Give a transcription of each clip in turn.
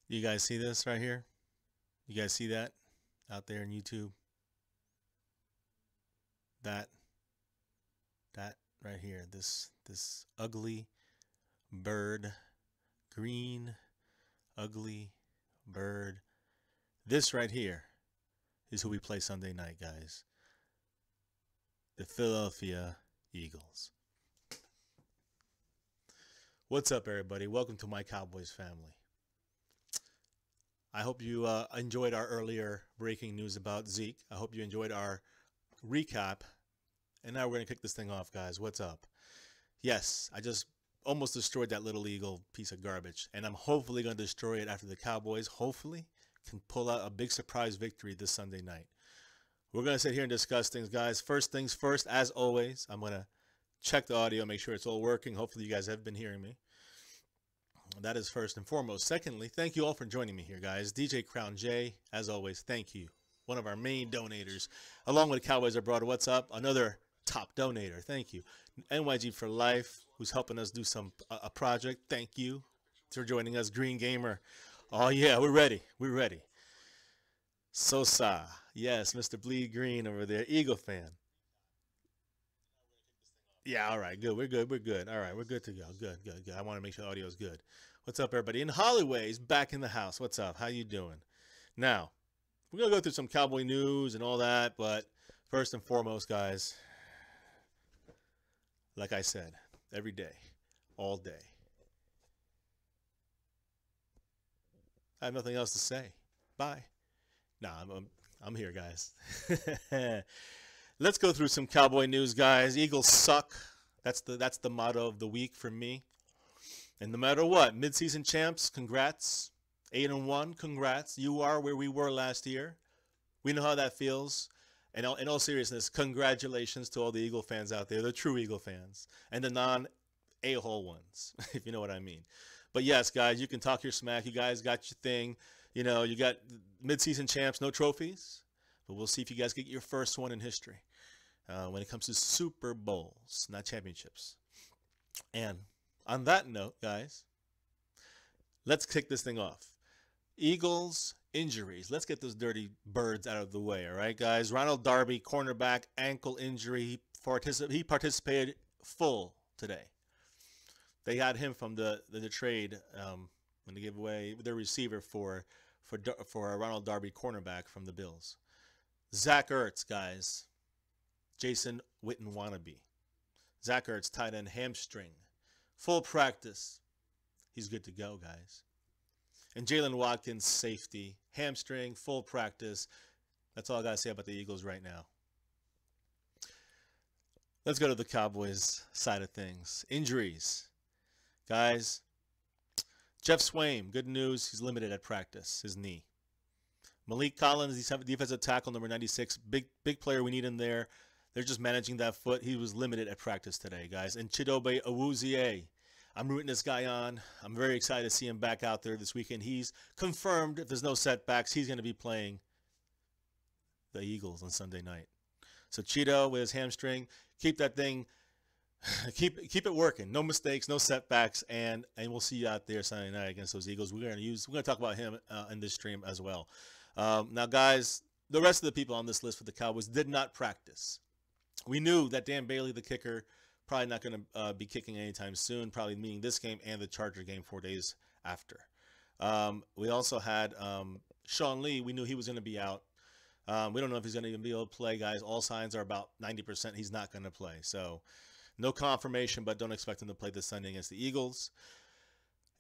You guys see this right here? You guys see that out there in YouTube? That that right here. This ugly bird, green ugly bird. This right here is who we play Sunday night, guys. The Philadelphia Eagles. What's up, everybody? Welcome to my Cowboys family. I hope you enjoyed our earlier breaking news about Zeke. I hope you enjoyed our recap. And now we're going to kick this thing off, guys. What's up? Yes, I just almost destroyed that little Eagle piece of garbage. And I'm hopefully going to destroy it after the Cowboys, hopefully, can pull out a big surprise victory this Sunday night. We're going to sit here and discuss things, guys. First things first, as always, I'm going to check the audio, make sure it's all working. Hopefully you guys have been hearing me. That is first and foremost. Secondly, thank you all for joining me here, guys. DJ Crown J, as always, thank you. One of our main donators, along with Cowboys Abroad. What's up? Another top donator. Thank you. NYG for Life, who's helping us do a project. Thank you for joining us. Green Gamer. Oh, yeah, we're ready. We're ready. Sosa. Yes, Mr. Bleed Green over there. Eagle fan. Yeah, all right, good. We're good. We're good. All right, we're good to go. Good, good, good. I want to make sure the audio is good. What's up, everybody? In Holloway's back in the house. What's up? How you doing? Now, we're going to go through some Cowboy news and all that, but first and foremost, guys, like I said, every day, all day, I have nothing else to say. Bye. Nah, I'm here, guys. Let's go through some Cowboy news, guys. Eagles suck. That's the motto of the week for me. And no matter what, midseason champs, congrats. 8-1, congrats. You are where we were last year. We know how that feels. And in all seriousness, congratulations to all the Eagle fans out there, the true Eagle fans, and the non-a-hole ones, if you know what I mean. But yes, guys, you can talk your smack. You guys got your thing. You know, you got midseason champs, no trophies. But we'll see if you guys get your first one in history when it comes to Super Bowls, not championships. And on that note, guys, let's kick this thing off. Eagles injuries. Let's get those dirty birds out of the way, all right, guys? Ronald Darby, cornerback, ankle injury. He participated full today. They got him from the trade when they gave away their receiver for Ronald Darby, cornerback from the Bills. Zach Ertz, guys. Jason Witten wannabe. Zach Ertz, tight end, hamstring. Full practice. He's good to go, guys. And Jalen Watkins, safety. Hamstring, full practice. That's all I got to say about the Eagles right now. Let's go to the Cowboys side of things. Injuries. Guys, Jeff Swaim, good news. He's limited at practice, his knee. Malik Collins, defensive tackle, number 96. Big player we need in there. They're just managing that foot. He was limited at practice today, guys. And Chidobe Awuzie, I'm rooting this guy on. I'm very excited to see him back out there this weekend. He's confirmed, if there's no setbacks, he's going to be playing the Eagles on Sunday night. So Cheeto with his hamstring, keep that thing, keep it working. No mistakes, no setbacks, and we'll see you out there Sunday night against those Eagles. We're going to talk about him in this stream as well. Now, guys, the rest of the people on this list for the Cowboys did not practice. We knew that Dan Bailey, the kicker, probably not going to be kicking anytime soon, probably meaning this game and the Charger game 4 days after. We also had Sean Lee. We knew he was going to be out. We don't know if he's going to even be able to play, guys. All signs are about 90% he's not going to play. So no confirmation, but don't expect him to play this Sunday against the Eagles.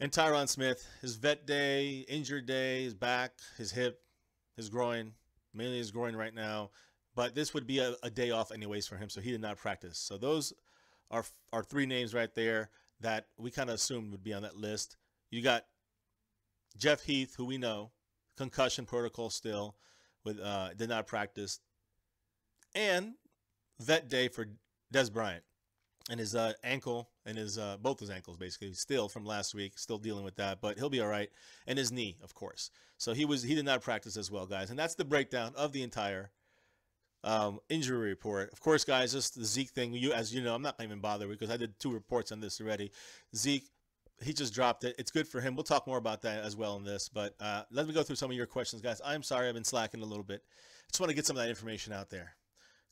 And Tyron Smith, his vet day, injured day, his back, his hip, his groin, mainly his groin right now. But this would be a day off anyways for him, so he did not practice. So those are three names right there that we kind of assumed would be on that list. You got Jeff Heath, who we know, concussion protocol still, did not practice. And vet day for Des Bryant. And his ankle and his both his ankles basically still from last week, still dealing with that, but he'll be all right. And his knee, of course. So he did not practice as well, guys. And that's the breakdown of the entire injury report. Of course, guys, just the Zeke thing. As you know, I'm not going to even bother because I did 2 reports on this already. Zeke he just dropped it. It's good for him. We'll talk more about that as well in this. But let me go through some of your questions, guys. I'm sorry I've been slacking a little bit. I just want to get some of that information out there.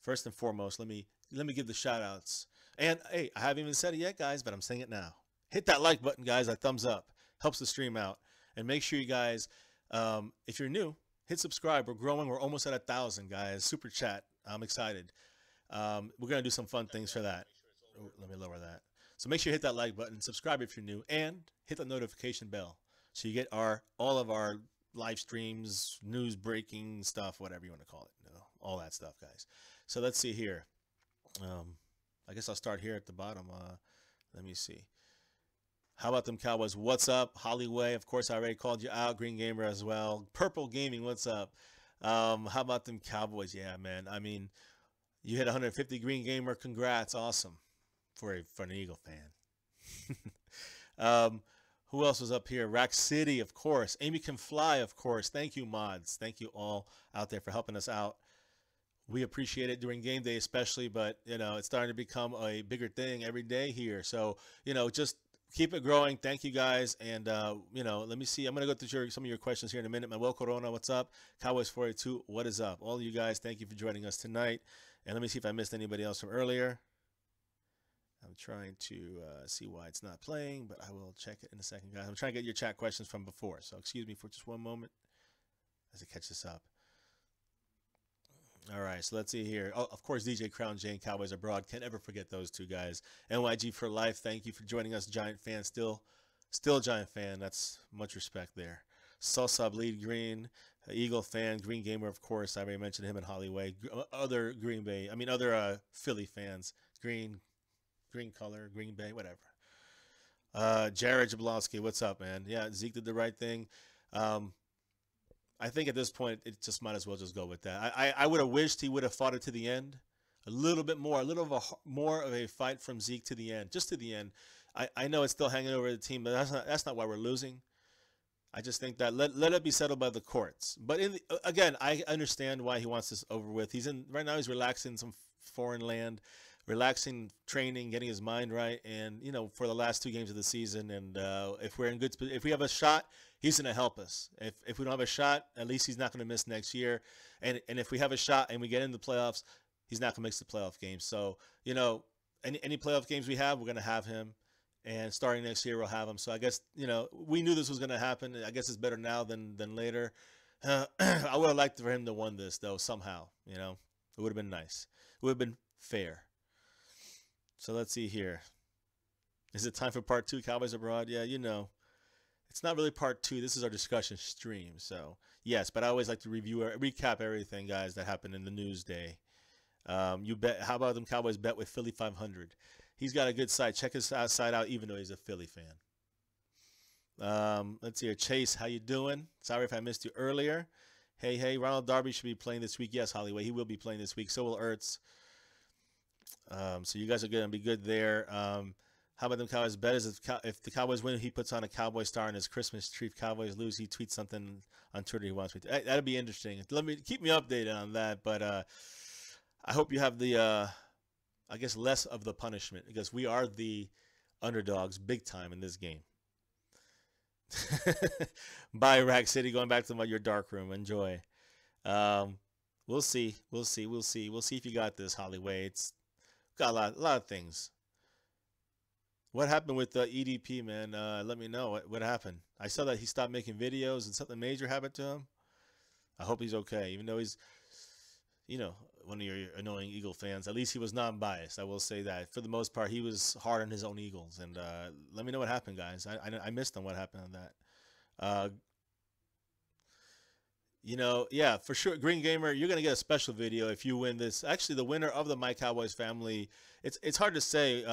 First and foremost, let me give the shout outs. And hey, I haven't even said it yet, guys, but I'm saying it now. Hit that like button, guys. That thumbs up helps the stream out. And make sure you guys, if you're new, hit subscribe. We're growing. We're almost at 1,000, guys. Super chat. I'm excited. We're gonna do some fun things for that. Oh, let me lower that. So make sure you hit that like button, subscribe if you're new, and hit the notification bell so you get all of our live streams, news breaking stuff, whatever you want to call it, all that stuff, guys. So let's see here. I guess I'll start here at the bottom. Let me see. How about them Cowboys? What's up? Hollyway, of course, I already called you out. Green Gamer as well. Purple Gaming, what's up? How about them Cowboys? Yeah, man. I mean, you hit 150 Green Gamer. Congrats. Awesome for an Eagle fan. Who else was up here? Rack City, of course. Amy Can Fly, of course. Thank you, mods. Thank you all out there for helping us out. We appreciate it during game day especially, but, it's starting to become a bigger thing every day here. So, just keep it growing. Thank you, guys. And, let me see. I'm going to go through some of your questions here in a minute. Manuel Corona, what's up? Cowboys 482, what is up? All of you guys, thank you for joining us tonight. And let me see if I missed anybody else from earlier. I'm trying to see why it's not playing, but I will check it in a second, guys. I'm trying to get your chat questions from before, so excuse me for just one moment as I catch this up. All right, so let's see here. Oh, of course, DJ Crown Jane, Cowboys Abroad. Can't ever forget those two guys. NYG for life. Thank you for joining us, Giant fan. Still a Giant fan. That's much respect there. Sosa Bleed Green, Eagle fan, Green Gamer, of course. I already mentioned him in Hollyway. Other Philly fans. Green color, Green Bay, whatever. Jared Jablonski, what's up, man? Yeah, Zeke did the right thing. I think at this point, it just might as well just go with that. I would have wished he would have fought it to the end. A little bit more, more of a fight from Zeke to the end, just to the end. I know it's still hanging over the team, but that's not why we're losing. I just think that let it be settled by the courts. But again, I understand why he wants this over with. Right now he's relaxing in some foreign land, relaxing, training, getting his mind right, and for the last 2 games of the season. And if we have a shot, he's going to help us. If we don't have a shot, at least he's not going to miss next year. And if we have a shot and we get into the playoffs, he's not going to miss the playoff games. So any playoff games we have, we're going to have him. And starting next year, we'll have him. So I guess, we knew this was going to happen. I guess it's better now than later. I would have liked for him to win this, though, somehow. It would have been nice. It would have been fair. So let's see here. Is it time for part 2, Cowboys Abroad? Yeah, it's not really part 2. This is our discussion stream. So, yes, but I always like to recap everything, guys, that happened in the news day. You bet. How about them Cowboys bet with Philly 500? He's got a good site. Check his site out, even though he's a Philly fan. Let's see here. Chase, how you doing? Sorry if I missed you earlier. Hey, Ronald Darby should be playing this week. Yes, Hollyway, he will be playing this week. So will Ertz. So you guys are going to be good there. How about them Cowboys bet? If the Cowboys win, he puts on a Cowboy star in his Christmas tree. If Cowboys lose, he tweets something on Twitter he wants me to. That'd be interesting. Keep me updated on that. But I hope you have the I guess less of the punishment, because we are the underdogs big time in this game. Bye, Rack City. Going back to your dark room. Enjoy. We'll see. We'll see if you got this, Hollyway. It's got a lot of things. What happened with the EDP, man? Let me know. What happened? I saw that he stopped making videos and something major happened to him. I hope he's okay, even though he's, one of your annoying Eagle fans. At least he was non-biased. I will say that. For the most part, he was hard on his own Eagles. And let me know what happened, guys. I missed on what happened on that. Yeah, for sure. Green Gamer, you're going to get a special video if you win this. Actually, the winner of the My Cowboys family, it's hard to say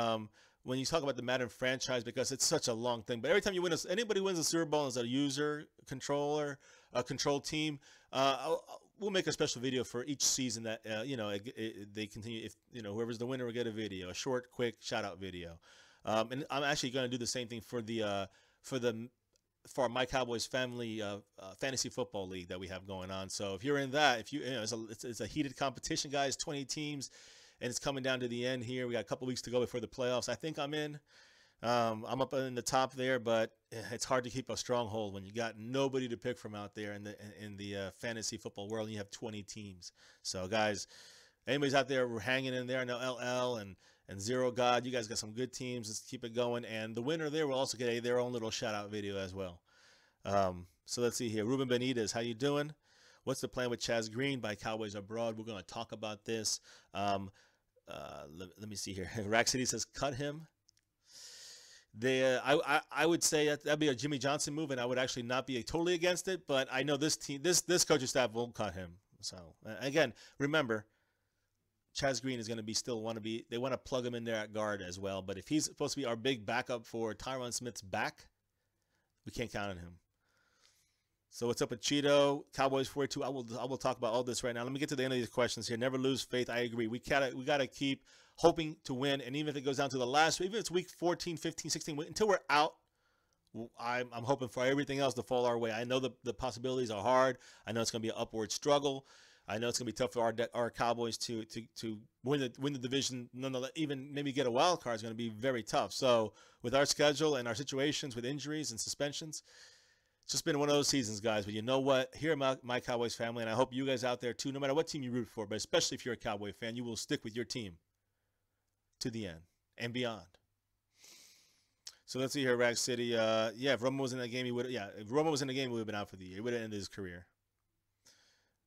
when you talk about the Madden franchise because it's such a long thing. But every time you win, anybody wins a Super Bowl as a user, controller, a control team, we'll make a special video for each season that, they continue. If, whoever's the winner will get a video, a short, quick shout-out video. And I'm actually going to do the same thing for our My Cowboys family fantasy football league that we have going on. So if you're in that, it's a heated competition, guys, 20 teams, and it's coming down to the end here. We got a couple weeks to go before the playoffs. I think I'm in. I'm up in the top there, but it's hard to keep a stronghold when you got nobody to pick from out there in the fantasy football world. And you have 20 teams. So, guys, anybody's out there hanging in there, I know LL and Zero God, you guys got some good teams. Let's keep it going. And the winner there will also get their own little shout-out video as well. So let's see here. Ruben Benitez, how you doing? What's the plan with Chaz Green by Cowboys Abroad? We're going to talk about this. Let me see here. Rack City says cut him. I would say that'd be a Jimmy Johnson move, and I would actually not be totally against it. But I know this team, this coaching staff won't cut him. So again, remember, Chaz Green is going to be they want to plug him in there at guard as well. But if he's supposed to be our big backup for Tyron Smith's back, we can't count on him. So what's up with Cheeto? Cowboys 42. I will talk about all this right now. Let me get to the end of these questions here. Never lose faith. I agree. We gotta keep hoping to win, and even if it goes down to the last, even if it's week 14, 15, 16, until we're out, I'm hoping for everything else to fall our way. I know the possibilities are hard. I know it's going to be an upward struggle. I know it's going to be tough for our Cowboys to win the division. Nonetheless, even maybe get a wild card is going to be very tough. So with our schedule and our situations with injuries and suspensions, it's just been one of those seasons, guys. But you know what? Here are my Cowboys family, and I hope you guys out there too, no matter what team you root for, but especially if you're a Cowboy fan, you will stick with your team to the end and beyond. So let's see here, Rag City. Yeah, if Romo was in that game, he would. Yeah, if Romo was in the game, he would have been out for the year. He would have ended his career.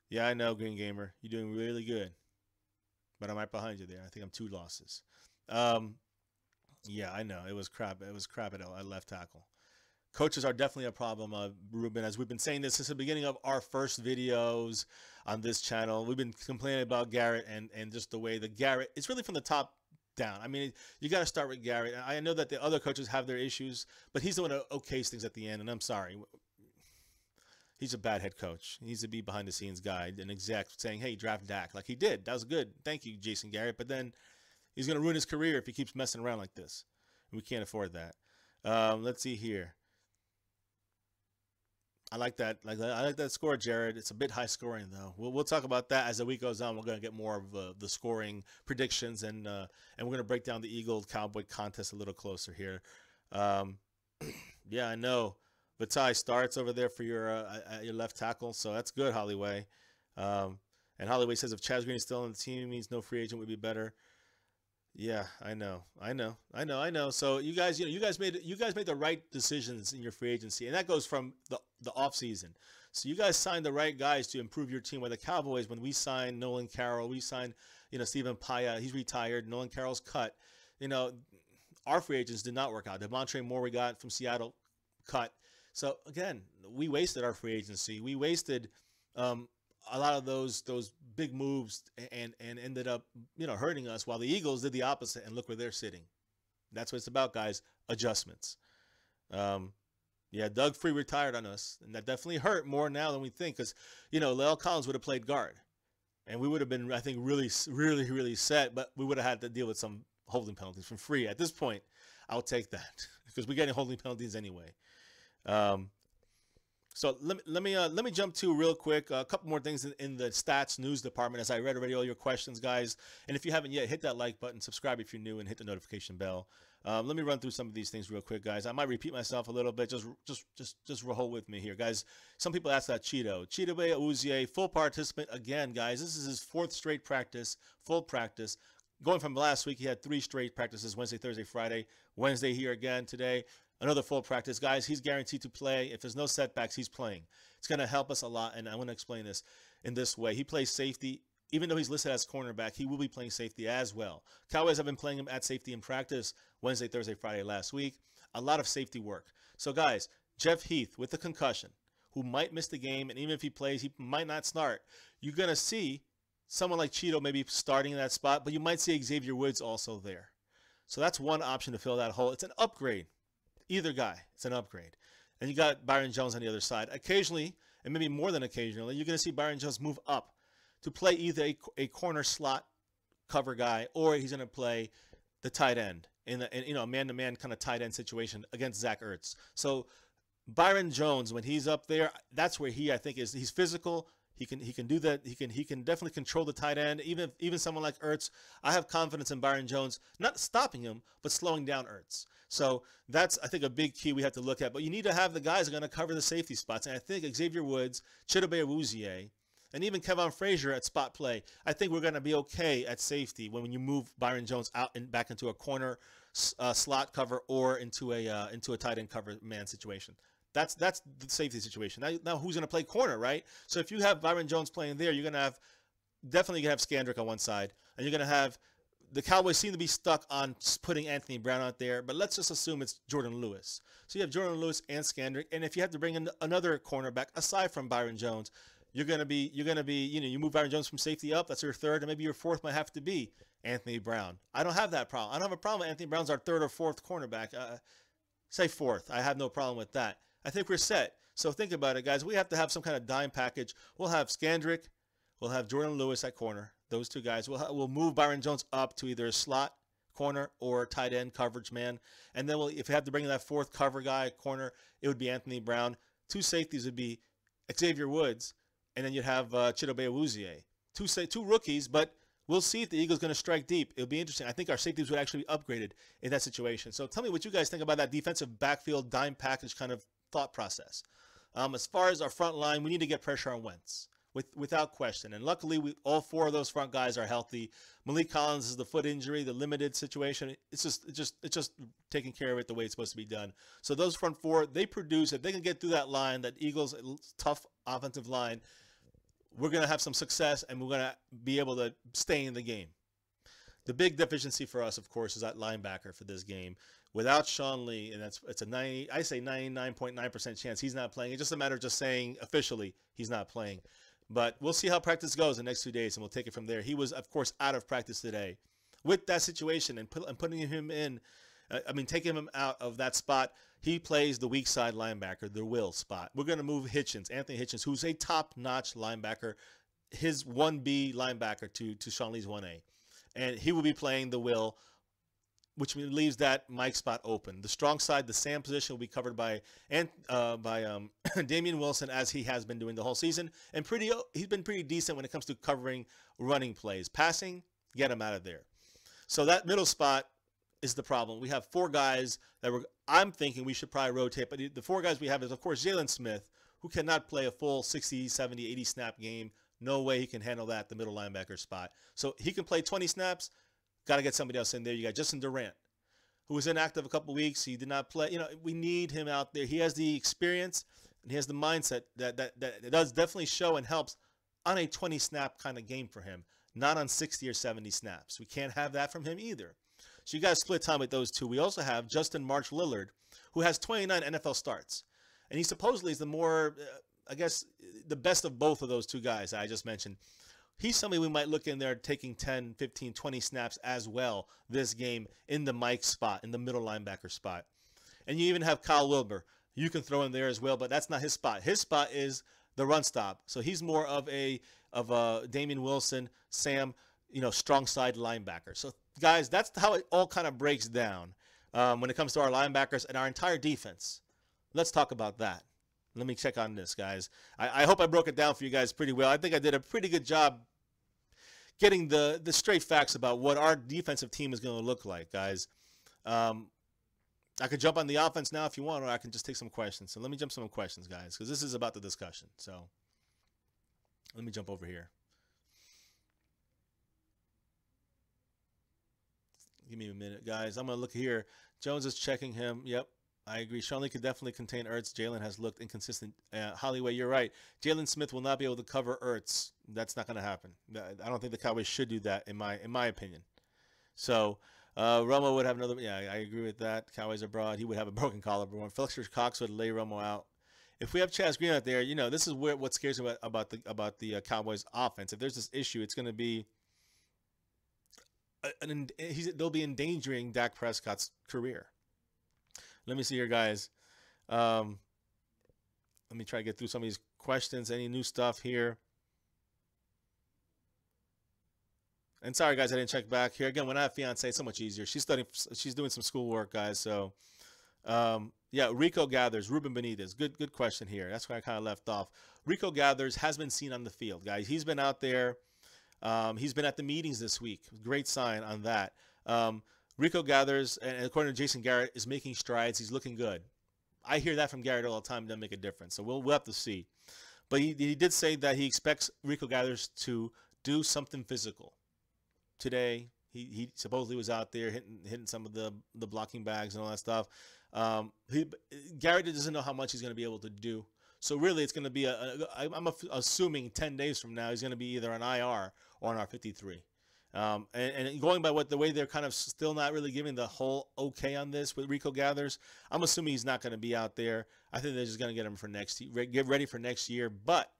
Yeah, I know, Green Gamer. You're doing really good, but I'm right behind you there. I think I'm 2 losses. Yeah, I know. It was crap. It was crap at left tackle. Coaches are definitely a problem, Ruben. As we've been saying this since the beginning of our first videos on this channel, we've been complaining about Garrett and just the way that Garrett, it's really from the top down. I mean, you got to start with Garrett. I know that the other coaches have their issues, but he's the one that okays things at the end, and I'm sorry. He's a bad head coach. He needs to be behind the scenes guy, an exec saying, hey, draft Dak, like he did. That was good. Thank you, Jason Garrett. But then he's going to ruin his career if he keeps messing around like this. And we can't afford that. Let's see here. I like that. I like that score, Jared. It's a bit high scoring, though. We'll talk about that as the week goes on. We're going to get more of the scoring predictions, and we're going to break down the Eagle Cowboy contest a little closer here. Yeah, I know. Vitaly starts over there for your left tackle, so that's good, Hollyway. And Hollyway says if Chaz Green is still on the team, it means no free agent would be better. Yeah, I know. So you guys made the right decisions in your free agency, and that goes from the off season. So you guys signed the right guys to improve your team. With the Cowboys, when we signed Nolan Carroll, we signed Stephen Paya. He's retired. Nolan Carroll's cut. Our free agents did not work out. Devontae Moore we got from Seattle cut. So again, we wasted our free agency. We wasted a lot of those big moves and ended up hurting us, while the Eagles did the opposite, and look where they're sitting. That's what it's about, guys. Adjustments. Yeah, Doug Free retired on us, and that definitely hurt more now than we think, because La'el Collins would have played guard, and we would have been, I think, really set, but we would have had to deal with some holding penalties from Free. At this point, I'll take that because we're getting holding penalties anyway. So let me jump to real quick a couple more things in the stats news department, as I read already all your questions, guys. And if you haven't yet, hit that like button, subscribe if you're new, and hit the notification bell. Let me run through some of these things real quick, guys. I might repeat myself a little bit. Just roll with me here, guys. Some people ask that Cheeto Bay Uzie, full participant again, guys. This is his 4th straight practice, full practice. Going from last week, he had 3 straight practices: Wednesday, Thursday, Friday. Wednesday here again today. Another full practice. Guys, he's guaranteed to play. If there's no setbacks, he's playing. It's going to help us a lot, and I want to explain this in this way. He plays safety. Even though he's listed as cornerback, he will be playing safety as well. Cowboys have been playing him at safety in practice Wednesday, Thursday, Friday last week. A lot of safety work. So, guys, Jeff Heath with the concussion, who might miss the game, and even if he plays, he might not start. You're going to see someone like Cheeto maybe starting in that spot, but you might see Xavier Woods also there. So that's one option to fill that hole. It's an upgrade. Either guy, it's an upgrade. And you got Byron Jones on the other side. Occasionally, and maybe more than occasionally, you're going to see Byron Jones move up to play either a corner slot cover guy, or he's going to play the tight end in a man-to-man kind of tight end situation against Zach Ertz. So Byron Jones, when he's up there, that's where I think he's physical. He can do that. He can definitely control the tight end. Even someone like Ertz, I have confidence in Byron Jones, not stopping him, but slowing down Ertz. So that's, I think, a big key we have to look at. But you need to have the guys that are going to cover the safety spots. And I think Xavier Woods, Chidobe Awuzie, and even Kevon Frazier at spot play, I think we're going to be okay at safety when you move Byron Jones out and back into a corner slot cover or into a tight end cover man situation. That's the safety situation. Now who's going to play corner, right? So if you have Byron Jones playing there, you're going to have definitely going to have Scandrick on one side, and you're going to have the Cowboys seem to be stuck on putting Anthony Brown out there, but let's just assume it's Jordan Lewis. So you have Jordan Lewis and Scandrick, and if you have to bring in another cornerback aside from Byron Jones, you're going to be, you move Byron Jones from safety up, that's your third, and maybe your fourth might have to be Anthony Brown. I don't have that problem. I don't have a problem with Anthony Brown's our third or fourth cornerback. Say fourth. I have no problem with that. I think we're set. So think about it, guys. We have to have some kind of dime package. We'll have Scandrick. We'll have Jordan Lewis at corner. Those two guys. We'll move Byron Jones up to either a slot corner or tight end coverage man. And then if we have to bring in that fourth cover guy at corner, it would be Anthony Brown. Two safeties would be Xavier Woods. And then you'd have Chidobe Awuzie. Two rookies, but we'll see if the Eagles going to strike deep. It'll be interesting. I think our safeties would actually be upgraded in that situation. So tell me what you guys think about that defensive backfield dime package kind of thought process. As far as our front line, we need to get pressure on Wentz without question. And luckily, all four of those front guys are healthy. Malik Collins is the foot injury, the limited situation. It's just taking care of it the way it's supposed to be done. So those front four, they produce. If they can get through that line, that Eagles tough offensive line, we're going to have some success, and we're going to be able to stay in the game. The big deficiency for us, of course, is that linebacker for this game. Without Sean Lee, and it's a 99.9% chance he's not playing. It's just a matter of just saying officially he's not playing. But we'll see how practice goes the next 2 days, and we'll take it from there. He was, of course, out of practice today. With that situation and putting him in, taking him out of that spot, he plays the weak side linebacker, the will spot. We're going to move Anthony Hitchens, who's a top-notch linebacker, his 1B linebacker to Sean Lee's 1A. And he will be playing the will, which leaves that Mike spot open. The strong side, the Sam position, will be covered by Damian Wilson, as he has been doing the whole season. And he's been pretty decent when it comes to covering running plays. Passing, get him out of there. So that middle spot is the problem. We have four guys I'm thinking we should probably rotate. But the four guys we have is, of course, Jalen Smith, who cannot play a full 60, 70, 80 snap game. No way he can handle that, the middle linebacker spot. So he can play 20 snaps. Got to get somebody else in there. You got Justin Durant, who was inactive a couple weeks. He did not play. We need him out there. He has the experience and he has the mindset that does definitely show and helps on a 20-snap kind of game for him, not on 60 or 70 snaps. We can't have that from him either. So you got to split time with those two. We also have Justin March Lillard, who has 29 NFL starts. And he supposedly is the more, the best of both of those two guys I just mentioned. He's somebody we might look in there taking 10, 15, 20 snaps as well this game in the Mike spot, in the middle linebacker spot. And you even have Kyle Wilber. You can throw in there as well, but that's not his spot. His spot is the run stop. So he's more of a Damian Wilson, Sam, strong side linebacker. So guys, that's how it all kind of breaks down when it comes to our linebackers and our entire defense. Let's talk about that. Let me check on this, guys. I hope I broke it down for you guys pretty well. I think I did a pretty good job getting the straight facts about what our defensive team is going to look like, guys. I could jump on the offense now if you want, or I can just take some questions. So let me jump some questions, guys, because this is about the discussion. So let me jump over here. Give me a minute, guys. I'm going to look here. Jones is checking him. Yep. I agree. Sean Lee could definitely contain Ertz. Jalen has looked inconsistent. Hollyway, you're right. Jalen Smith will not be able to cover Ertz. That's not going to happen. I don't think the Cowboys should do that, in my opinion. So Romo would have another. Yeah, I agree with that. Cowboys are broad. He would have a broken collarbone. Fletcher Cox would lay Romo out. If we have Chaz Green out there, this is what scares me about the Cowboys offense. If there's this issue, it's going to be they'll be endangering Dak Prescott's career. Let me see here, guys. Let me try to get through some of these questions. Any new stuff here? And sorry, guys, I didn't check back here. Again, when I have fiance, it's so much easier. She's studying. She's doing some schoolwork, guys. So, Yeah, Rico Gathers, Ruben Benitez. Good question here. That's where I kind of left off. Rico Gathers has been seen on the field, guys. He's been out there. He's been at the meetings this week. Great sign on that. Rico Gathers, and according to Jason Garrett, is making strides. He's looking good. I hear that from Garrett all the time. It doesn't make a difference. So we'll have to see. But he did say that he expects Rico Gathers to do something physical. Today, he supposedly was out there hitting some of the blocking bags and all that stuff. Garrett doesn't know how much he's going to be able to do. So really, it's going to be I'm assuming 10 days from now, he's going to be either on IR or on our 53. And going by the way they're kind of still not really giving the whole okay on this with Rico Gathers, I'm assuming he's not going to be out there. I think they're just going to get him for next year, get ready for next year. But,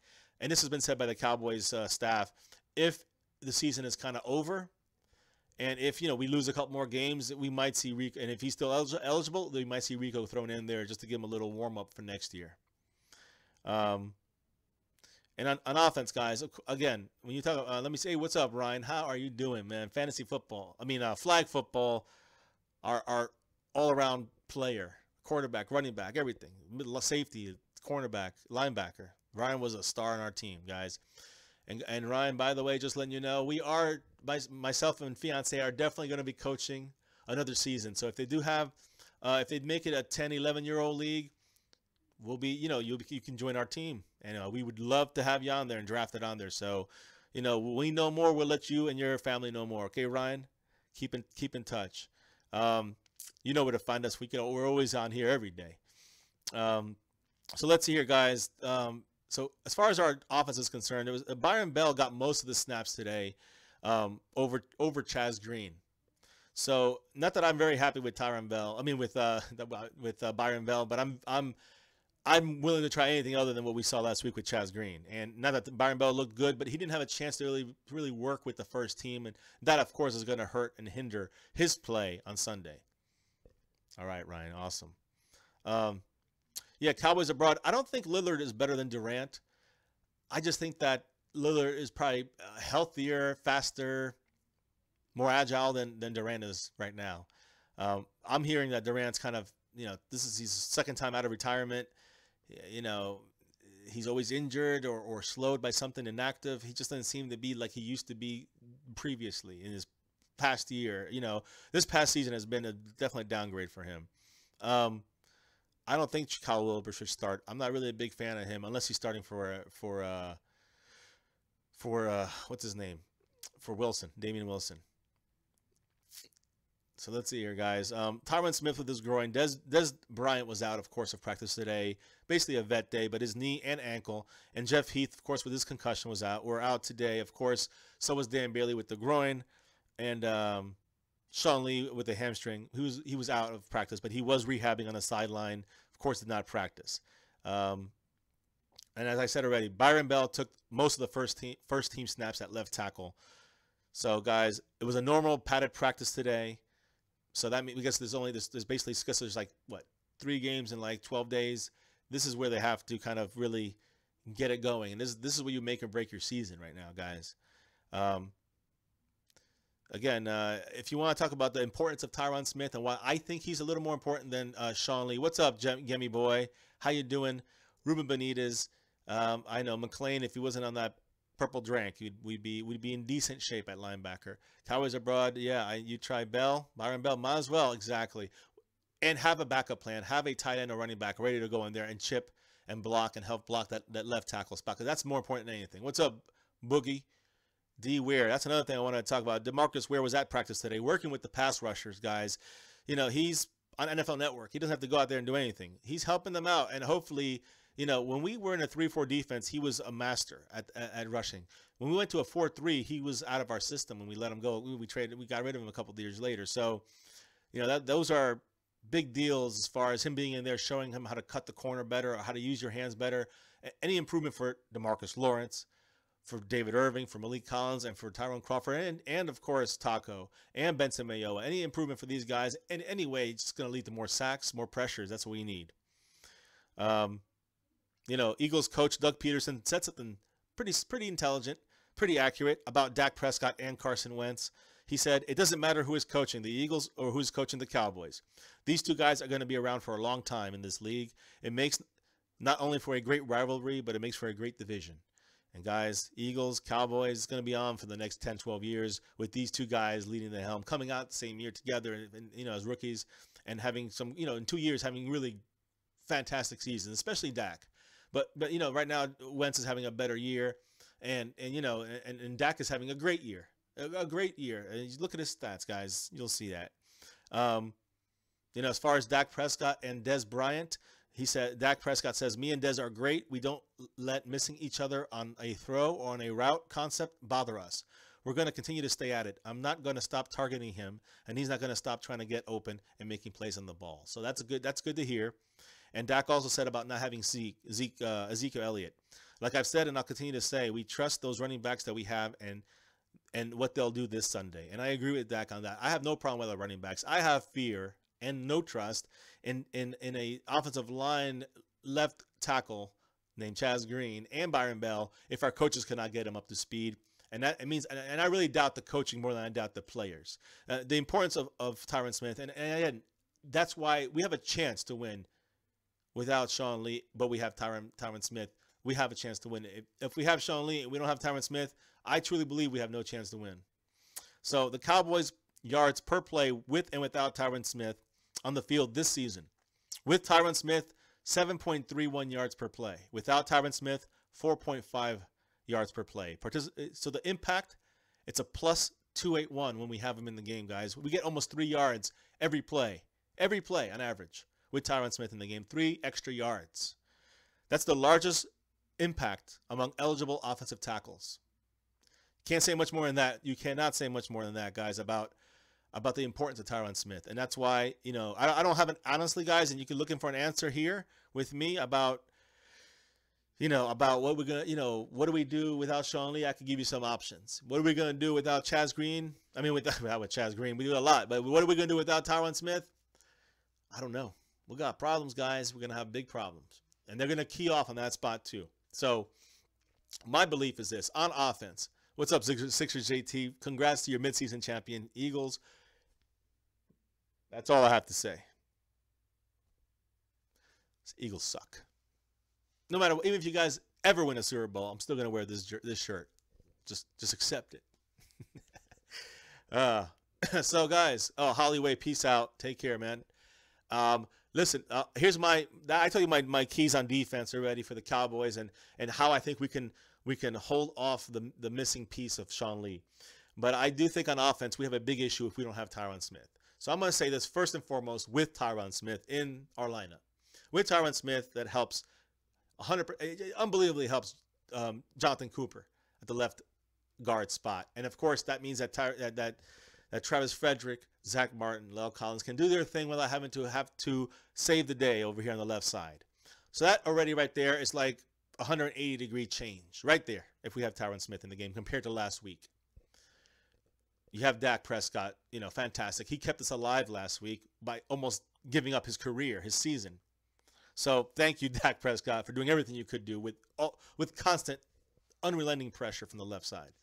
and this has been said by the Cowboys staff, if the season is kind of over, and if, we lose a couple more games, we might see Rico, and if he's still eligible, we might see Rico thrown in there just to give him a little warm-up for next year. And on offense, guys, again, when you talk, let me say, what's up, Ryan? How are you doing, man? Fantasy football, flag football, our all-around player, quarterback, running back, everything, safety, cornerback, linebacker. Ryan was a star on our team, guys. And Ryan, by the way, just letting you know, we are, myself and fiance are definitely going to be coaching another season. So if they do have, if they make it a 10, 11-year-old league, we'll be, you can join our team. And we would love to have you on there and draft it on there. So, when we know more, we'll let you and your family know more. Okay, Ryan? Keep in touch. You know where to find us. We're always on here every day. So let's see here, guys. So as far as our offense is concerned, Byron Bell got most of the snaps today over Chaz Green. So not that I'm very happy with Byron Bell, but I'm willing to try anything other than what we saw last week with Chaz Green. And not that Byron Bell looked good, but he didn't have a chance to really work with the first team, and that of course is going to hurt and hinder his play on Sunday. All right, Ryan, awesome. Yeah, Cowboys abroad. I don't think Lillard is better than Durant. I just think that Lillard is probably healthier, faster, more agile than Durant is right now. I'm hearing that Durant's kind of, this is his second time out of retirement. He's always injured or slowed by something inactive. He just doesn't seem to be like he used to be previously in his past year. This past season has been definitely a downgrade for him. I don't think Kyle Wilbur should start. I'm not really a big fan of him unless he's starting for what's his name? For Wilson, Damian Wilson. So let's see here, guys. Tyron Smith with his groin. Des Bryant was out, of course, of practice today. Basically a vet day, but his knee and ankle. And Jeff Heath, of course, with his concussion was out. We're out today, of course. So was Dan Bailey with the groin. And Sean Lee with the hamstring. He was out of practice, but he was rehabbing on the sideline. Of course, did not practice. And as I said already, Byron Bell took most of the first team snaps at left tackle. So, guys, it was a normal padded practice today. So that means, I guess there's basically, because there's 3 games in 12 days. This is where they have to kind of really get it going. And this is where you make or break your season right now, guys. Again, if you want to talk about the importance of Tyron Smith and why I think he's a little more important than Sean Lee. What's up, Gemmy boy? How you doing? Ruben Benitez. I know McLean, if he wasn't on that purple drank, we'd be in decent shape at linebacker. Cowboys abroad, yeah, you try Bell, Byron Bell, might as well, exactly. And have a backup plan, have a tight end or running back ready to go in there and chip and block and help block that left tackle spot, because that's more important than anything. What's up, Boogie? D. Ware, that's another thing I want to talk about. DeMarcus Ware was at practice today, working with the pass rushers, guys. He's on NFL Network. He doesn't have to go out there and do anything. He's helping them out, and hopefully, when we were in a 3-4 defense, he was a master at rushing. When we went to a 4-3, he was out of our system when we let him go. We got rid of him a couple of years later. So, those are big deals as far as him being in there, showing him how to cut the corner better, or how to use your hands better. Any improvement for DeMarcus Lawrence, for David Irving, for Malik Collins, and for Tyrone Crawford, and of course, Taco, and Benson Mayowa. Any improvement for these guys, and anyway, it's just going to lead to more sacks, more pressures. That's what we need. Eagles coach Doug Peterson said something pretty intelligent, pretty accurate about Dak Prescott and Carson Wentz. He said, it doesn't matter who is coaching the Eagles or who's coaching the Cowboys. These two guys are going to be around for a long time in this league. It makes not only for a great rivalry, but it makes for a great division. And guys, Eagles, Cowboys is going to be on for the next 10, 12 years with these two guys leading the helm, coming out the same year together and as rookies, and having some, in 2 years, having really fantastic seasons, especially Dak. But right now, Wentz is having a better year, and Dak is having a great year. A great year. And you look at his stats, guys. You'll see that. As far as Dak Prescott and Dez Bryant, he said, Dak Prescott says, me and Dez are great. We don't let missing each other on a throw or on a route concept bother us. We're going to continue to stay at it. I'm not going to stop targeting him, and he's not going to stop trying to get open and making plays on the ball. So that's good to hear. And Dak also said about not having Ezekiel Elliott. Like I've said, and I'll continue to say, we trust those running backs that we have and what they'll do this Sunday. And I agree with Dak on that. I have no problem with our running backs. I have fear and no trust in a offensive line left tackle named Chaz Green and Byron Bell if our coaches cannot get him up to speed. And that it means, and I really doubt the coaching more than I doubt the players. The importance of Tyron Smith, and again, that's why we have a chance to win without Sean Lee, but we have Tyron Smith. We have a chance to win. If we have Sean Lee and we don't have Tyron Smith, I truly believe we have no chance to win. So the Cowboys' yards per play with and without Tyron Smith on the field this season. With Tyron Smith, 7.31 yards per play. Without Tyron Smith, 4.5 yards per play. So the impact, it's a plus 281 when we have him in the game, guys. We get almost 3 yards every play on average with Tyron Smith in the game. 3 extra yards. That's the largest impact among eligible offensive tackles. Can't say much more than that. You cannot say much more than that, guys, about the importance of Tyron Smith. And that's why, I don't have an, honestly, guys, and you can looking for an answer here with me about what we're going to, what do we do without Sean Lee? I could give you some options. What are we going to do without Chaz Green? I mean, with Chaz Green, we do a lot. But what are we going to do without Tyron Smith? I don't know. We got problems, guys. We're going to have big problems. And they're going to key off on that spot, too. So my belief is this. On offense, what's up, Sixers JT? Congrats to your midseason champion, Eagles. That's all I have to say. Eagles suck. No matter, even if you guys ever win a Super Bowl, I'm still going to wear this shirt. Just accept it. So, guys, Hollyway, peace out. Take care, man. Listen, here's I told you my keys on defense already for the Cowboys and how I think we can hold off the missing piece of Sean Lee. But I do think on offense we have a big issue if we don't have Tyron Smith. So I'm going to say this first and foremost with Tyron Smith in our lineup. With Tyron Smith, that helps 100%, unbelievably helps Jonathan Cooper at the left guard spot. And of course, that means that Travis Frederick, Zach Martin, Lel Collins can do their thing without having to have to save the day over here on the left side. So that already right there is like 180-degree change right there if we have Tyron Smith in the game compared to last week. You have Dak Prescott, fantastic. He kept us alive last week by almost giving up his career, his season. So thank you, Dak Prescott, for doing everything you could do with constant, unrelenting pressure from the left side.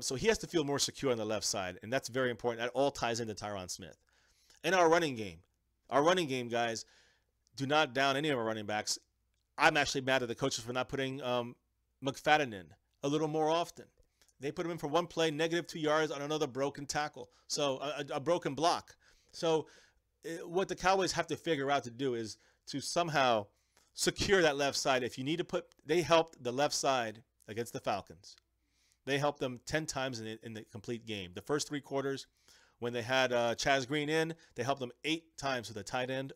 So he has to feel more secure on the left side, and that's very important. That all ties into Tyron Smith. And our running game, guys, do not down any of our running backs. I'm actually mad at the coaches for not putting McFadden in a little more often. They put him in for one play, -2 yards on another broken tackle, so a broken block. So what the Cowboys have to figure out to do is to somehow secure that left side. If you need to they helped the left side against the Falcons. They helped them 10 times in the complete game. The first 3 quarters, when they had Chaz Green in, they helped them 8 times with a tight end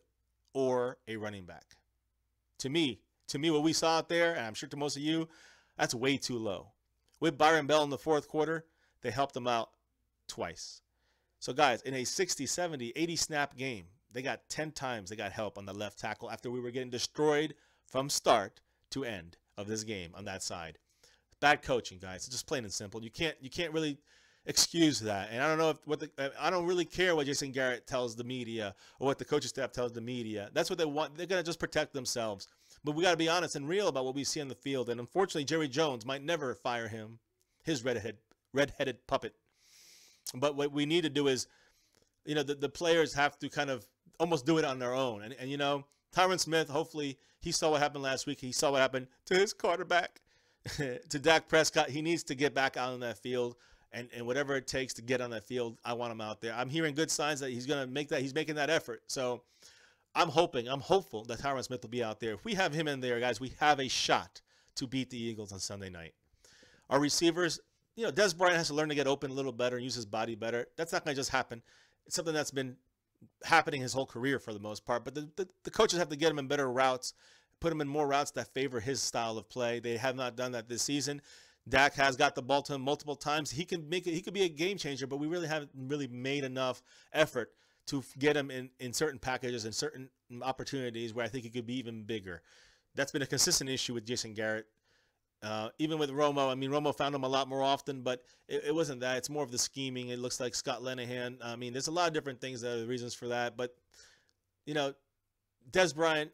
or a running back. To me, what we saw out there, and I'm sure to most of you, that's way too low. With Byron Bell in the 4th quarter, they helped them out twice. So, guys, in a 60, 70, 80 snap game, they got 10 times they got help on the left tackle after we were getting destroyed from start to end of this game on that side. Bad coaching, guys. It's just plain and simple. You can't really excuse that. And I don't know I don't really care what Jason Garrett tells the media or what the coaching staff tells the media. That's what they want. They're gonna just protect themselves. But we got to be honest and real about what we see on the field. And unfortunately, Jerry Jones might never fire him, his redheaded puppet. But what we need to do is, the players have to kind of almost do it on their own. And Tyron Smith, hopefully he saw what happened last week. He saw what happened to his quarterback, to Dak Prescott. He needs to get back out on that field. And whatever it takes to get on that field, I want him out there. I'm hearing good signs that he's going to make that. He's making that effort. So I'm hopeful that Tyron Smith will be out there. If we have him in there, guys, we have a shot to beat the Eagles on Sunday night. Our receivers, Des Bryant has to learn to get open a little better and use his body better. That's not going to just happen. It's something that's been happening his whole career for the most part. But the coaches have to get him in better routes, put him in more routes that favor his style of play. They have not done that this season. Dak has got the ball to him multiple times. He can make it. He could be a game changer, but we really haven't really made enough effort to get him in certain packages and certain opportunities where I think he could be even bigger. That's been a consistent issue with Jason Garrett. Even with Romo, I mean, Romo found him a lot more often, but it wasn't that. It's more of the scheming. It looks like Scott Linehan. I mean, there's a lot of different things that are the reasons for that. But, Des Bryant,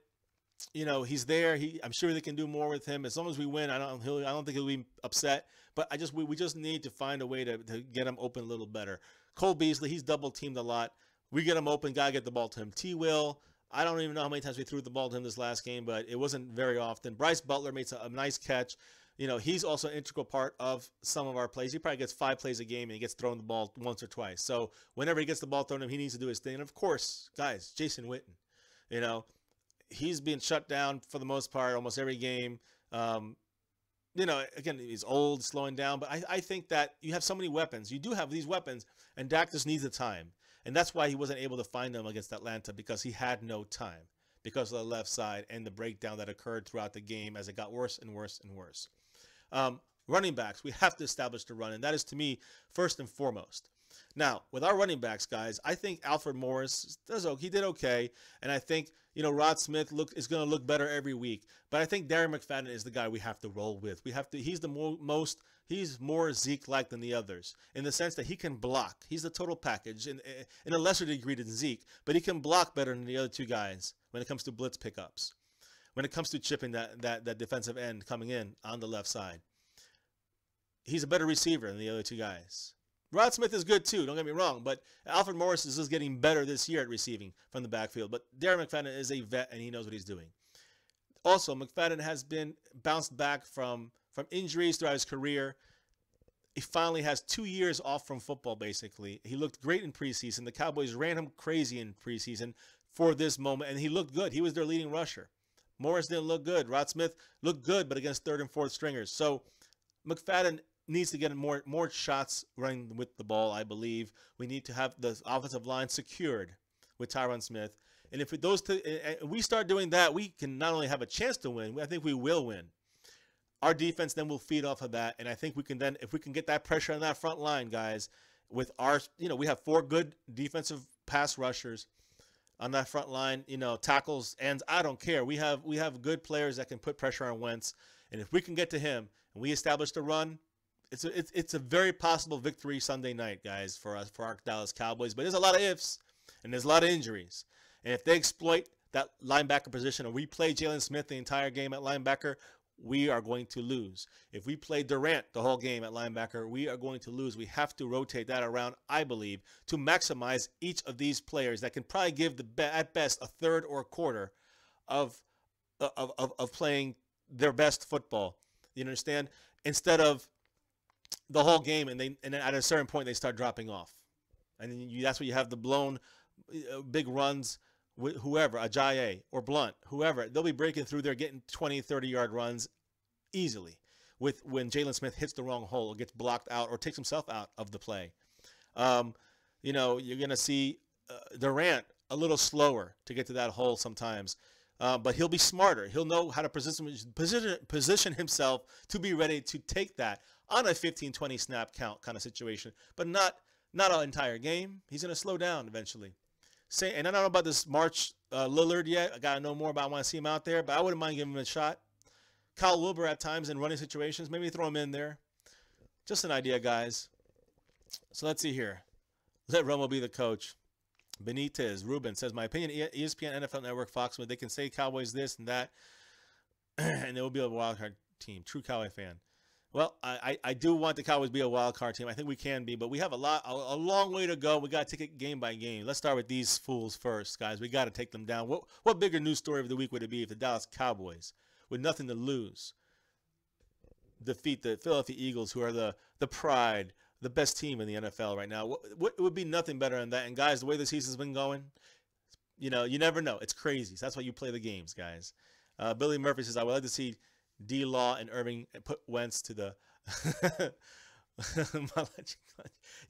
he's there. I'm sure they can do more with him. As long as we win, I don't think he'll be upset. But we just need to find a way to get him open a little better. Cole Beasley, he's double teamed a lot. We get him open, gotta get the ball to him. T. Will, I don't even know how many times we threw the ball to him this last game, but it wasn't very often. Bryce Butler makes a nice catch. He's also an integral part of some of our plays. He probably gets 5 plays a game, and he gets thrown the ball once or twice. So whenever he gets the ball thrown to him, he needs to do his thing. And, of course, guys, Jason Witten, he's being shut down for the most part almost every game. Again, he's old, slowing down. But I think that you have so many weapons. You do have these weapons, and Dak just needs the time. And that's why he wasn't able to find them against Atlanta, because he had no time because of the left side and the breakdown that occurred throughout the game as it got worse and worse and worse. Running backs, we have to establish the run, and that is, to me, first and foremost. Now, with our running backs, guys, I think Alfred Morris he did okay, and I think Rod Smith is going to look better every week. But I think Darren McFadden is the guy we have to roll with. He's more Zeke-like than the others in the sense that he can block. He's the total package in a lesser degree than Zeke, but he can block better than the other two guys when it comes to blitz pickups, when it comes to chipping that defensive end coming in on the left side. He's a better receiver than the other two guys. Rod Smith is good too, don't get me wrong, but Alfred Morris is just getting better this year at receiving from the backfield. But Darren McFadden is a vet, and he knows what he's doing. Also, McFadden has been bounced back from injuries throughout his career. He finally has 2 years off from football, basically. He looked great in preseason. The Cowboys ran him crazy in preseason for this moment, and he looked good. He was their leading rusher. Morris didn't look good. Rod Smith looked good, but against third and fourth stringers. So McFadden needs to get more shots running with the ball, I believe. We need to have the offensive line secured with Tyron Smith. And if we start doing that, we can not only have a chance to win, I think we will win. Our defense then will feed off of that. And I think we can then, if we can get that pressure on that front line, guys, with our, we have 4 good defensive pass rushers on that front line, tackles, ends, I don't care. We have good players that can put pressure on Wentz. And if we can get to him and we establish the run, it's a very possible victory Sunday night, guys, for our Dallas Cowboys. But there's a lot of ifs, and there's a lot of injuries. And if they exploit that linebacker position, or we play Jalen Smith the entire game at linebacker, we are going to lose. If we play Durant the whole game at linebacker, we are going to lose. We have to rotate that around, I believe, to maximize each of these players that can probably give at best a third or a quarter of playing their best football. You understand? Instead of the whole game, and then at a certain point they start dropping off, and then that's where you have the blown big runs with whoever, Ajayi or Blunt, whoever. They'll be breaking through there, getting 20, 30-yard runs easily when Jalen Smith hits the wrong hole or gets blocked out or takes himself out of the play. You're going to see Durant a little slower to get to that hole sometimes. But he'll be smarter. He'll know how to position himself to be ready to take that on a 15-20 snap count kind of situation, but not an entire game. He's going to slow down eventually. And I don't know about this March Lillard yet. I got to know more about. I want to see him out there, but I wouldn't mind giving him a shot. Kyle Wilbur at times in running situations. Maybe throw him in there. Just an idea, guys. So let's see here. Let Romo be the coach. Benitez, Ruben says, my opinion, ESPN, NFL Network, Fox, they can say Cowboys this and that, and it will be a wild card team. True Cowboy fan. Well, I do want the Cowboys to be a wild card team. I think we can be, but we have a long way to go. We got to take it game by game. Let's start with these fools first, guys. We got to take them down. What bigger news story of the week would it be if the Dallas Cowboys, with nothing to lose, defeat the Philadelphia Eagles, who are the pride, the best team in the NFL right now? It would be nothing better than that. And guys, the way the season's been going, you never know. It's crazy. So that's why you play the games, guys. Billy Murphy says, I would like to see D-Law and Irving put Wentz to the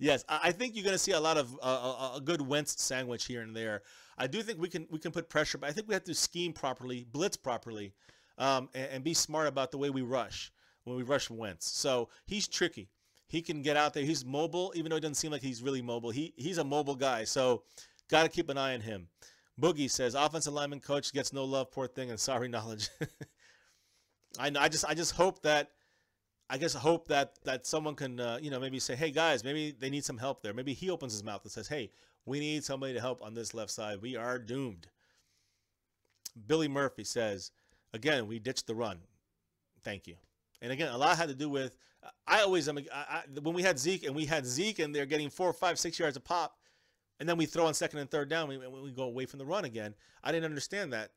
yes, I think you're going to see a lot of a good Wentz sandwich here and there. I do think we can put pressure, but I think we have to scheme properly, blitz properly, and be smart about the way we rush when we rush Wentz. So he's tricky. He can get out there. He's mobile, even though it doesn't seem like he's really mobile. He's a mobile guy, so got to keep an eye on him. Boogie says, offensive lineman coach gets no love, poor thing, and sorry knowledge. I just hope that someone can maybe say, hey guys, maybe they need some help there. Maybe he opens his mouth and says, hey, we need somebody to help on this left side. We are doomed. Billy Murphy says, again, we ditched the run. Thank you. And again, a lot had to do with when we had Zeke and they're getting 4, 5, 6 yards a pop, and then we throw on second and third down, we go away from the run again. I didn't understand that.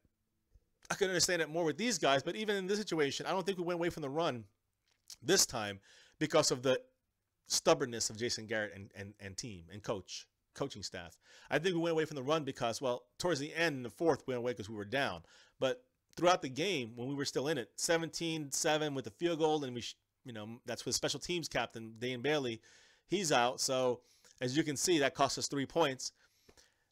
I could understand it more with these guys, but even in this situation, I don't think we went away from the run this time because of the stubbornness of Jason Garrett and team and coaching staff. I think we went away from the run because, well, towards the end in the fourth, we went away because we were down. But throughout the game, when we were still in it, 17-7 with the field goal, and that's with special teams captain Dane Bailey, he's out. So as you can see, that cost us 3 points.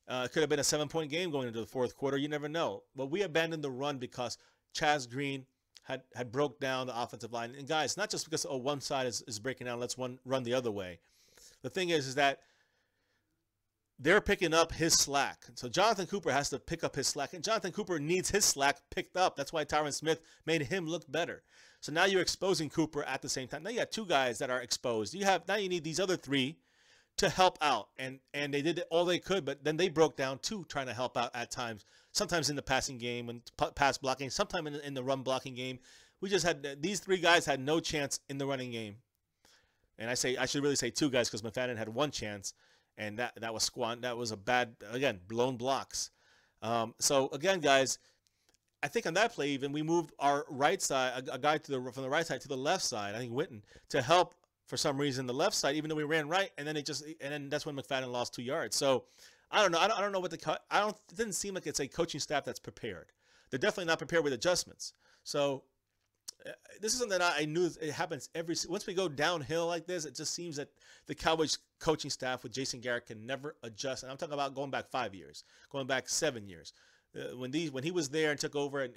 It could have been a 7-point game going into the fourth quarter. You never know. But we abandoned the run because Chaz Green had broke down the offensive line. And guys, not just because one side is breaking down, let's run the other way. The thing is that they're picking up his slack. So Jonathan Cooper has to pick up his slack. And Jonathan Cooper needs his slack picked up. That's why Tyron Smith made him look better. So now you're exposing Cooper at the same time. Now you got 2 guys that are exposed. Now you need these other 3 to help out, and they did all they could, but then they broke down too, trying to help out at times. Sometimes in the passing game and pass blocking, sometimes in the run blocking game. We just had these 3 guys had no chance in the running game, and I should really say 2 guys because McFadden had 1 chance, and that was that was a bad, again, blown blocks. So again, guys, I think on that play even we moved our right side, a guy from the right side to the left side. I think Witten, to help. For some reason, the left side, even though we ran right, and then that's when McFadden lost 2 yards. So I don't know. I don't know what it didn't seem like it's a coaching staff that's prepared. They're definitely not prepared with adjustments. So this is something that I knew it happens once we go downhill like this. It just seems that the Cowboys coaching staff with Jason Garrett can never adjust. And I'm talking about going back 5 years, going back 7 years. When he was there and took over, and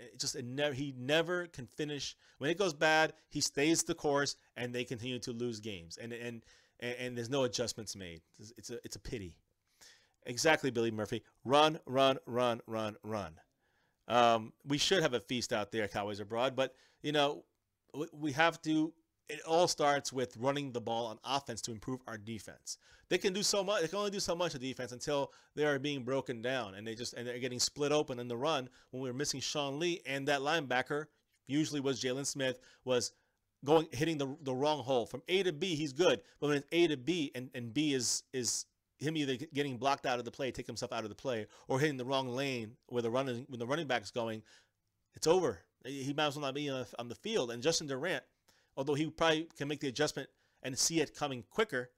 he never can finish. When it goes bad, he stays the course, and they continue to lose games, and there's no adjustments made. It's a pity. Exactly, Billy Murphy. Run. We should have a feast out there, Cowboys Abroad, but we have to. It all starts with running the ball on offense to improve our defense. They can do so much. They can only do so much of defense until they are being broken down, and they're getting split open in the run. When we were missing Sean Lee, and that linebacker usually was Jalen Smith, was hitting the wrong hole. From A to B, he's good, but when it's A to B and B is him either getting blocked out of the play, take himself out of the play, or hitting the wrong lane where the running back is going, it's over. He might as well not be on the field. And Justin Durant, although he probably can make the adjustment and see it coming quicker,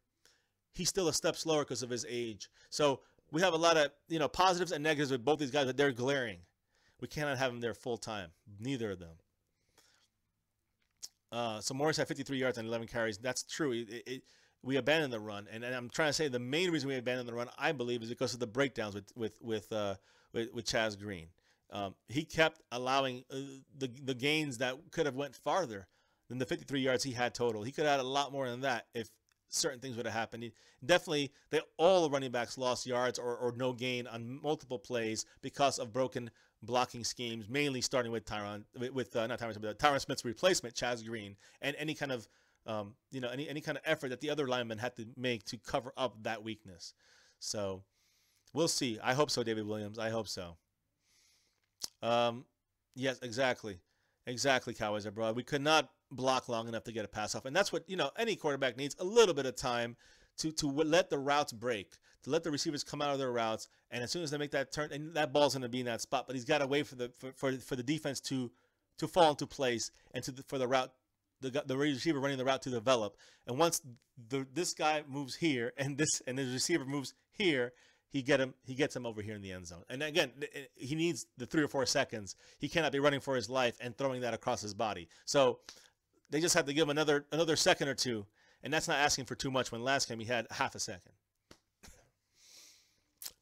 he's still a step slower because of his age. So we have a lot of positives and negatives with both these guys, but they're glaring. We cannot have them there full time. Neither of them. So Morris had 53 yards and 11 carries. That's true. We abandoned the run, and I'm trying to say the main reason we abandoned the run, I believe, is because of the breakdowns with Chaz Green. He kept allowing the gains that could have went farther than the 53 yards he had total. He could have had a lot more than that if certain things would have happened. Definitely, all the running backs lost yards or no gain on multiple plays because of broken blocking schemes, mainly starting with Tyron Smith's replacement, Chaz Green, and any kind of any kind of effort that the other linemen had to make to cover up that weakness. So we'll see. I hope so, David Williams. I hope so. Yes, exactly. Exactly, Cowboys Abroad. We could not block long enough to get a pass off. And that's what, any quarterback needs, a little bit of time to let the routes break, to let the receivers come out of their routes. And as soon as they make that turn, and that ball's going to be in that spot, but he's got to wait for the defense to fall into place and for the route, the receiver running the route to develop. And once this guy moves here and the receiver moves here, he gets him over here in the end zone. And again, he needs the 3 or 4 seconds. He cannot be running for his life and throwing that across his body. So they just have to give him another second or two, and that's not asking for too much when last game he had half a second.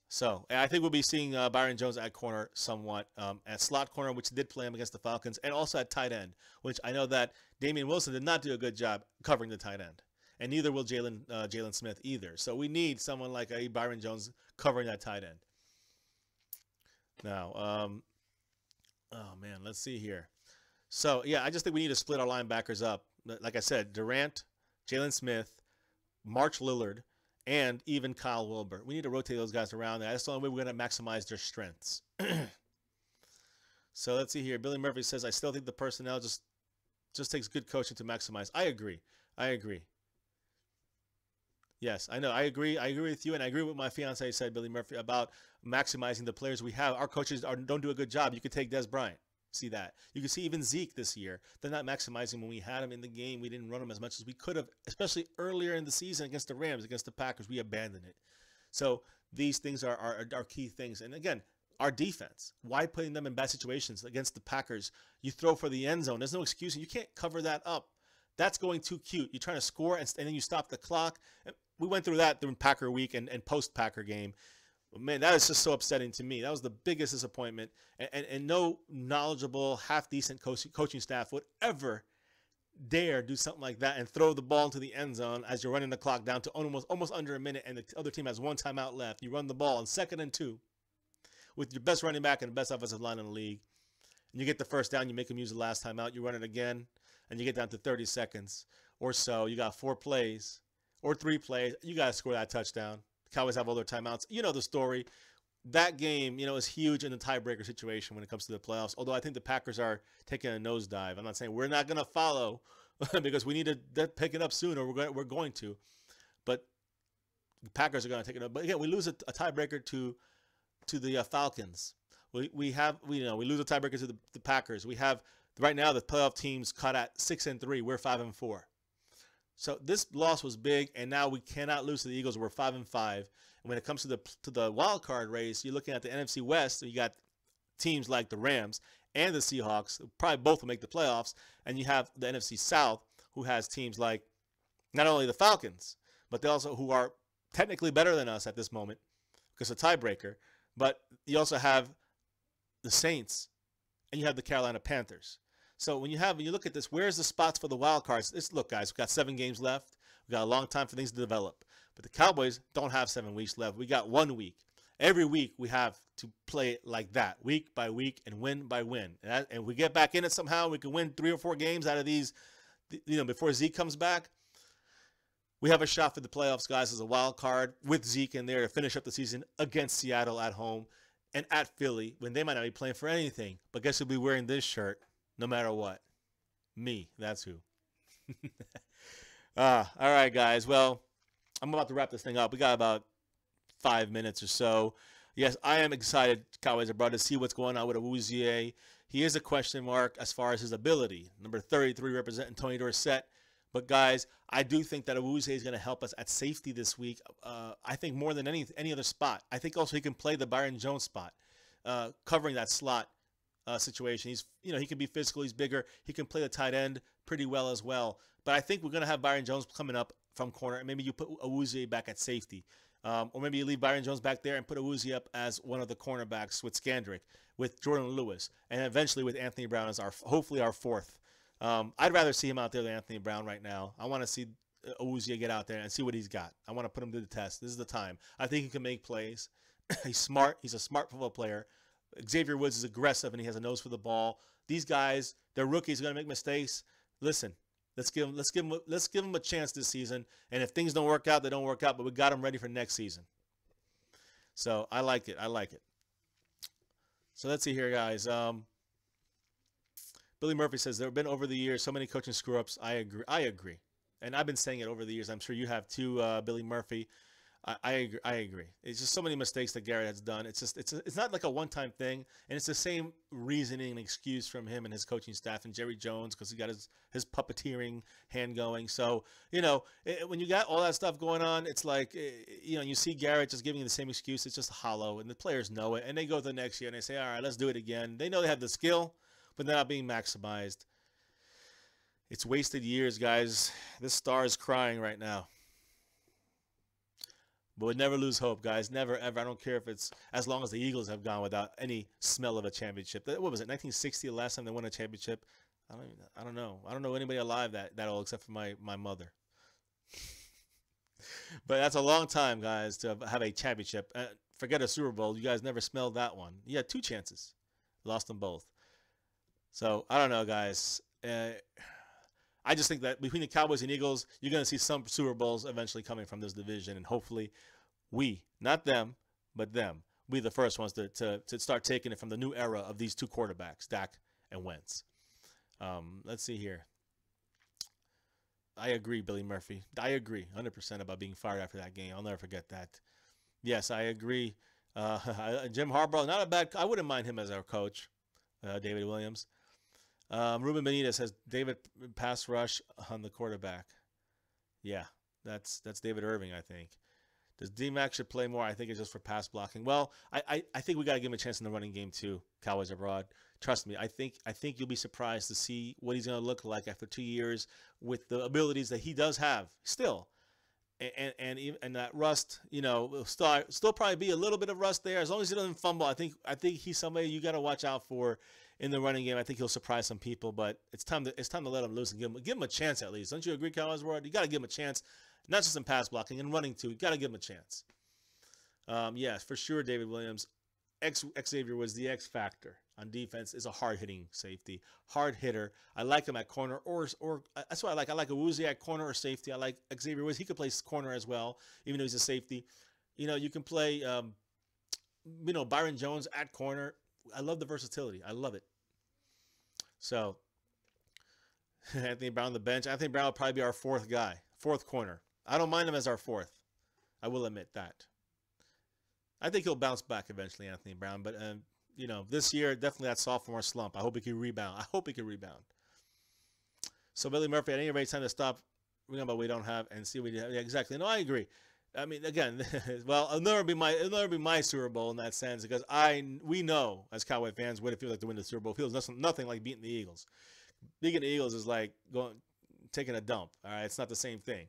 So I think we'll be seeing Byron Jones at corner somewhat, at slot corner, which did play him against the Falcons, and also at tight end, which I know that Damian Wilson did not do a good job covering the tight end. And neither will Jalen Smith either. So we need someone like a Byron Jones covering that tight end. Now, oh man, let's see here. So yeah, I just think we need to split our linebackers up. Like I said, Durant, Jalen Smith, March Lillard, and even Kyle Wilber. We need to rotate those guys around. That's the only way we're going to maximize their strengths. So let's see here. Billy Murphy says, I still think the personnel just takes good coaching to maximize. I agree. Yes, I know. I agree with you, and I agree with my fiance said, Billy Murphy, about maximizing the players we have. Our coaches don't do a good job. You could take Des Bryant. See that. You can see even Zeke this year. They're not maximizing when we had him in the game. We didn't run him as much as we could have, especially earlier in the season against the Rams, against the Packers. We abandoned it. So these things are key things. And again, our defense. Why putting them in bad situations against the Packers? You throw for the end zone. There's no excuse. You can't cover that up. That's going too cute. You're trying to score, and then you stop the clock. We went through that during Packer week and post-Packer game. Man, that is just so upsetting to me. That was the biggest disappointment. And no knowledgeable, half-decent coaching staff would ever dare do something like that and throw the ball into the end zone as you're running the clock down to almost under a minute, and the other team has 1 timeout left. You run the ball on 2nd and 2 with your best running back and the best offensive line in the league. And you get the first down. You make them use the last timeout. You run it again, and you get down to 30 seconds or so. You got 4 plays. Or 3 plays, you got to score that touchdown. The Cowboys have all their timeouts. You know the story. That game, is huge in the tiebreaker situation when it comes to the playoffs. Although I think the Packers are taking a nosedive. I'm not saying we're not going to follow because we need to pick it up soon, or we're going to. But the Packers are going to take it up. But again, we lose a tiebreaker to the Falcons. We lose a tiebreaker to the Packers. We have right now the playoff teams caught at 6-3. We're 5-4. So this loss was big, and now we cannot lose to the Eagles. We're 5-5. And when it comes to the wild card race, you're looking at the NFC West. So you got teams like the Rams and the Seahawks, who probably both will make the playoffs, and you have the NFC South, who has teams like not only the Falcons, but they also who are technically better than us at this moment because of tiebreaker. But you also have the Saints, and you have the Carolina Panthers. So when you look at this, where's the spots for the wild cards? Look, guys, we've got 7 games left. We've got a long time for things to develop. But the Cowboys don't have 7 weeks left. We got 1 week. Every week we have to play it like that, week by week and win by win. And we get back in it somehow. We can win 3 or 4 games out of these, before Zeke comes back. We have a shot for the playoffs, guys, as a wild card with Zeke in there to finish up the season against Seattle at home and at Philly when they might not be playing for anything. But guess who'll be wearing this shirt? No matter what. Me. That's who. All right, guys. Well, I'm about to wrap this thing up. We got about 5 minutes or so. Yes, I am excited, Cowboys are about to see what's going on with Awuzie. He is a question mark as far as his ability. Number 33 representing Tony Dorsett. But, guys, I do think that Awuzie is going to help us at safety this week. I think more than any other spot. I think also he can play the Byron Jones spot, covering that slot situation. He can be physical. He's bigger. He can play the tight end pretty well as well. But I think we're going to have Byron Jones coming up from corner, and maybe you put Awuzie back at safety. Or maybe you leave Byron Jones back there and put Awuzie up as one of the cornerbacks with Scandrick, with Jordan Lewis, and eventually with Anthony Brown as hopefully our 4th. I'd rather see him out there than Anthony Brown right now. I want to see Awuzie get out there and see what he's got. I want to put him to the test. This is the time. I think he can make plays. He's smart. He's a smart football player. Xavier Woods is aggressive, and he has a nose for the ball. These guys, they're rookies, going to make mistakes. Listen, let's give them a chance this season. And if things don't work out, they don't work out. But we got them ready for next season. So I like it. So let's see here, guys. Billy Murphy says there have been over the years so many coaching screw-ups. I agree. And I've been saying it over the years. I'm sure you have too, Billy Murphy. I agree. I agree. It's just so many mistakes that Garrett has done. It's just it's not like a one-time thing, and it's the same reasoning and excuse from him and his coaching staff and Jerry Jones because he got his puppeteering hand going. So when you got all that stuff going on, it's like you see Garrett just giving you the same excuse. It's just hollow, and the players know it, and they go to the next year and they say, all right, let's do it again. They know they have the skill, but they're not being maximized. It's wasted years, guys. This star is crying right now. But we'd never lose hope, guys. Never, ever. I don't care if it's as long as the Eagles have gone without any smell of a championship. What was it, 1960, the last time they won a championship? I don't know. I don't know anybody alive that old except for my mother. But that's a long time, guys, to have a championship. Forget a Super Bowl. You guys never smelled that one. You had 2 chances. Lost them both. So, I don't know, guys. I just think that between the Cowboys and Eagles, you're going to see some Super Bowls eventually coming from this division. And hopefully we, not them, but them, we the first ones to start taking it from the new era of these 2 quarterbacks, Dak and Wentz. Let's see here. I agree, Billy Murphy. I agree 100% about being fired after that game. I'll never forget that. Yes, I agree. Jim Harbaugh, not a bad – I wouldn't mind him as our coach, David Williams. Ruben Benitez has David pass rush on the quarterback. Yeah, that's David Irving, I think. Does D-Mac should play more? I think it's just for pass blocking. Well, I think we got to give him a chance in the running game too. Cowboys abroad. Trust me, I think you'll be surprised to see what he's going to look like after 2 years with the abilities that he does have still. And that rust, still probably be a little bit of rust there as long as he doesn't fumble. I think he's somebody you got to watch out for in the running game. I think he'll surprise some people, but it's time to let him loose and give him a chance at least. Don't you agree, Cowboys World? You got to give him a chance, not just in pass blocking and running too. You got to give him a chance. Yes, for sure. David Williams, Xavier was the X factor on defense. Is a hard hitting safety, hard hitter. I like him at corner or that's what I like. I like a Woozy at corner or safety. I like Xavier Woods. He could play corner as well, even though he's a safety. You can play, Byron Jones at corner. I love the versatility. I love it. So, Anthony Brown on the bench. Anthony Brown will probably be our 4th guy, 4th corner. I don't mind him as our 4th. I will admit that. I think he'll bounce back eventually, Anthony Brown. But, this year, definitely that sophomore slump. I hope he can rebound. So, Billy Murphy, at any rate, it's time to stop reading about what we don't have and see what we have. Yeah, exactly. No, I agree. I mean, again, well, it'll never be my Super Bowl in that sense because we know as Cowboy fans what it feels like to win the Super Bowl. It feels nothing like beating the Eagles. Beating the Eagles is like taking a dump. All right, it's not the same thing.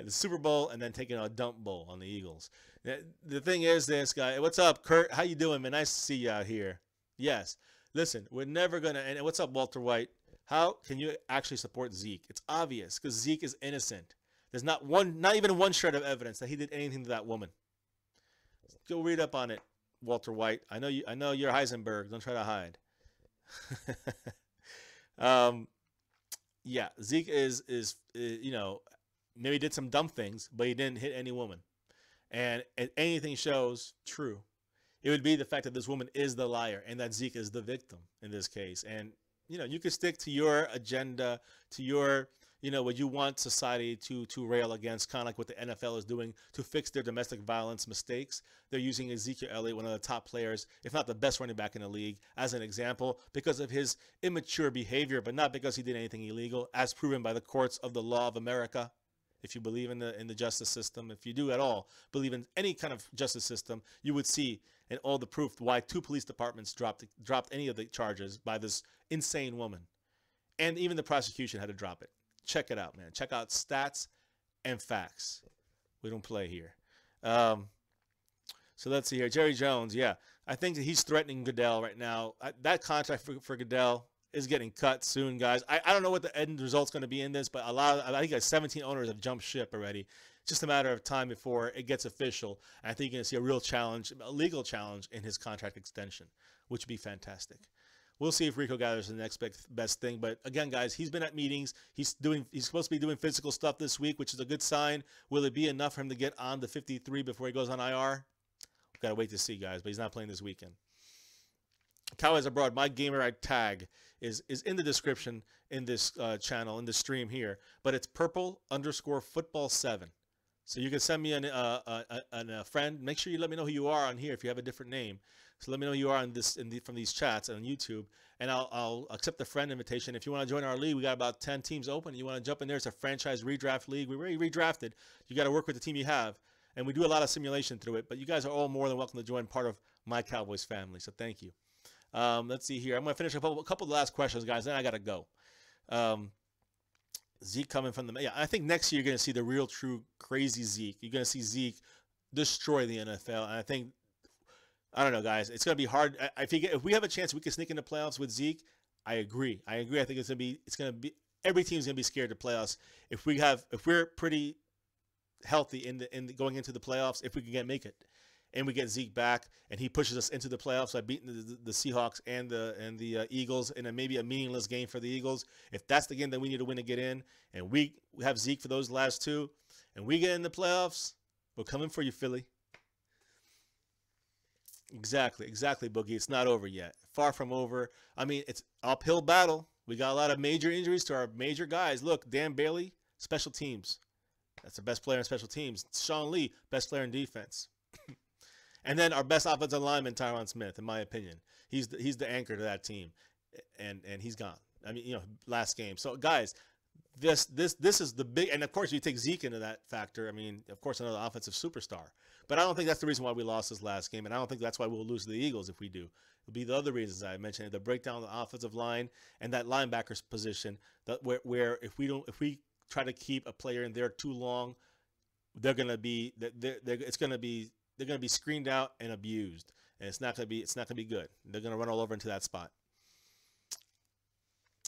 The Super Bowl and then taking a dump bowl on the Eagles. The thing is, this guy. What's up, Kurt? How you doing, man? Nice to see you out here. Yes. Listen, we're never gonna. And what's up, Walter White? How can you actually support Zeke? It's obvious because Zeke is innocent. There's not even one shred of evidence that he did anything to that woman. Go read up on it, Walter White. I know you're Heisenberg. Don't try to hide. Yeah, Zeke is maybe did some dumb things, but he didn't hit any woman. And if anything shows true, it would be the fact that this woman is the liar and that Zeke is the victim in this case. And you can stick to your agenda, to your what you want society to rail against, kind of like what the NFL is doing to fix their domestic violence mistakes. They're using Ezekiel Elliott, one of the top players, if not the best running back in the league, as an example because of his immature behavior, but not because he did anything illegal, as proven by the courts of the law of America. If you believe in the justice system, if you do at all believe in any kind of justice system, you would see and all the proof why 2 police departments dropped any of the charges by this insane woman. And even the prosecution had to drop it. Check it out, man. Check out stats and facts. We don't play here. So let's see here. Jerry Jones, yeah. I think that he's threatening Goodell right now. That contract for Goodell is getting cut soon, guys. I don't know what the end result's going to be in this, but I think 17 owners have jumped ship already. It's just a matter of time before it gets official. And I think you're going to see a real challenge, a legal challenge in his contract extension, which would be fantastic. We'll see if Rico gathers the next best thing. But again, guys, he's been at meetings. He's supposed to be doing physical stuff this week, which is a good sign. Will it be enough for him to get on the 53 before he goes on IR? We've got to wait to see, guys. But he's not playing this weekend. Cowboys Abroad, my gamer tag is in the description in this channel, in the stream here. But it's purple_football7. So you can send me a friend. Make sure you let me know who you are on here if you have a different name. So let me know who you are from these chats on YouTube, and I'll accept the friend invitation. If you want to join our league, we got about 10 teams open. You want to jump in there? It's a franchise redraft league. We already redrafted. You got to work with the team you have, and we do a lot of simulation through it. But you guys are all more than welcome to join part of my Cowboys family. So thank you. Let's see here. I'm going to finish a couple of the last questions, guys. Then I got to go. Zeke coming from the – yeah, I think next year you're going to see the real, true, crazy Zeke. You're going to see Zeke destroy the NFL. And I think – I don't know, guys. It's going to be hard. If we have a chance we can sneak into playoffs with Zeke, I agree. I think it's going to be every team's going to be scared to playoffs. If we're pretty healthy in going into the playoffs, if we can make it, and we get Zeke back, and he pushes us into the playoffs by beating the Seahawks and the Eagles in maybe a meaningless game for the Eagles. If that's the game that we need to win to get in, and we have Zeke for those last two, and we get in the playoffs, we're coming for you, Philly. Exactly, Boogie. It's not over yet. Far from over. I mean, it's uphill battle. We got a lot of major injuries to our major guys. Look, Dan Bailey, special teams. That's the best player in special teams. Sean Lee, best player in defense. And then our best offensive lineman, Tyron Smith, in my opinion. He's the anchor to that team, and he's gone. I mean, last game. So, guys, this is the big, and of course you take Zeke into that factor. I mean, of course, another offensive superstar. But I don't think that's the reason why we lost this last game, and I don't think that's why we'll lose to the Eagles if we do. It'll be the other reasons I mentioned: the breakdown of the offensive line and that linebacker's position. Where if we try to keep a player in there too long, they're going to be screened out and abused, and it's not going to be good. They're going to run all over into that spot.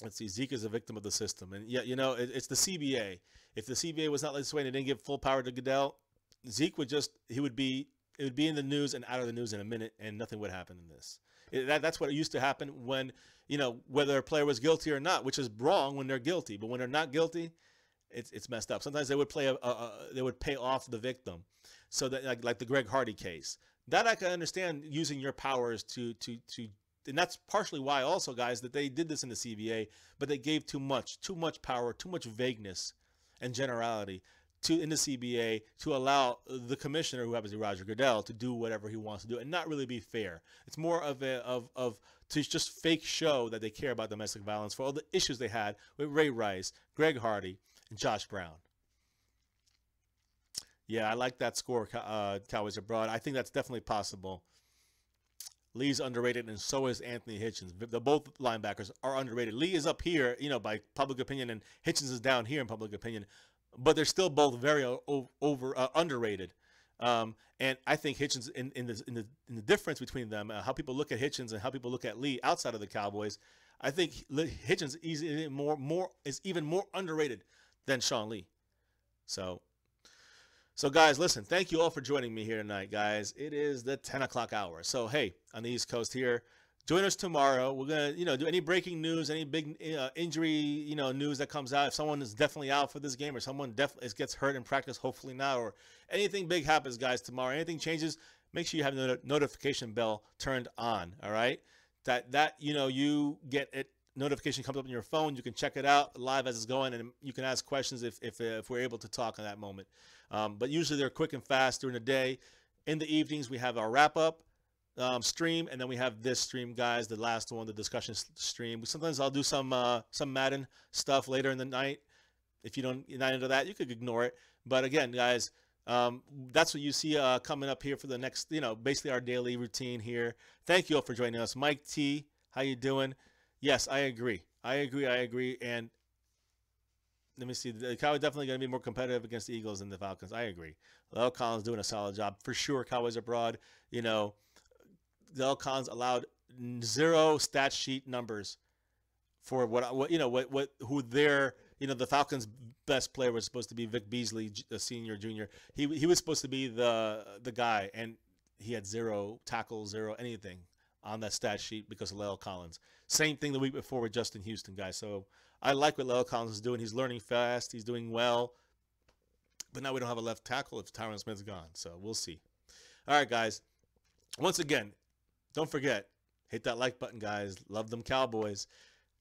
Let's see. Zeke is a victim of the system, and yeah, it's the CBA. If the CBA was not this way and it didn't give full power to Goodell, Zeke would be in the news and out of the news in a minute, and nothing would happen in this. That's what used to happen when whether a player was guilty or not, which is wrong when they're guilty, but when they're not guilty, it's messed up. Sometimes they would they would pay off the victim, so that like the Greg Hardy case. That I can understand using your powers to. And that's partially why also, guys, that they did this in the CBA, but they gave too much power, too much vagueness and generality in the CBA to allow the commissioner, who happens to be Roger Goodell, to do whatever he wants to do and not really be fair. It's more of to just fake show that they care about domestic violence for all the issues they had with Ray Rice, Greg Hardy, and Josh Brown. Yeah, I like that score, Cowboys Abroad. I think that's definitely possible. Lee's underrated, and so is Anthony Hitchens. Both linebackers are underrated. Lee is up here, by public opinion, and Hitchens is down here in public opinion. But they're still both very underrated. And I think Hitchens, in the difference between them, how people look at Hitchens and how people look at Lee outside of the Cowboys, I think Hitchens is even more underrated than Sean Lee. So, guys, listen, thank you all for joining me here tonight, guys. It is the 10 o'clock hour. So, hey, on the East Coast here, join us tomorrow. We're going to, do any breaking news, any big injury, news that comes out. If someone is definitely out for this game or someone definitely gets hurt in practice, hopefully not, or anything big happens, guys, tomorrow, anything changes, make sure you have the notification bell turned on, all right? That you get it. Notification comes up on your phone. You can check it out live as it's going, and you can ask questions if we're able to talk in that moment. But usually they're quick and fast during the day. In the evenings, we have our wrap-up stream, and then we have this stream, guys, the last one, the discussion stream. Sometimes I'll do some Madden stuff later in the night. If you're not into that, you could ignore it. But again, guys, that's what you see coming up here for the next, basically our daily routine here. Thank you all for joining us. Mike T, how you doing? Yes, I agree. And let me see. The Cowboys definitely going to be more competitive against the Eagles than the Falcons. I agree. Lel Collins doing a solid job for sure. Cowboys Abroad. Lel Collins allowed 0 stat sheet numbers for who their the Falcons' best player was supposed to be Vic Beasley, a senior, junior. He was supposed to be the guy, and he had 0 tackles, 0 anything on that stat sheet because of Lel Collins. Same thing the week before with Justin Houston, guys. So I like what Lel Collins is doing. He's learning fast. He's doing well. But now we don't have a left tackle if Tyron Smith's gone. So we'll see. All right, guys. Once again, don't forget, Hit that like button, guys. Love them Cowboys.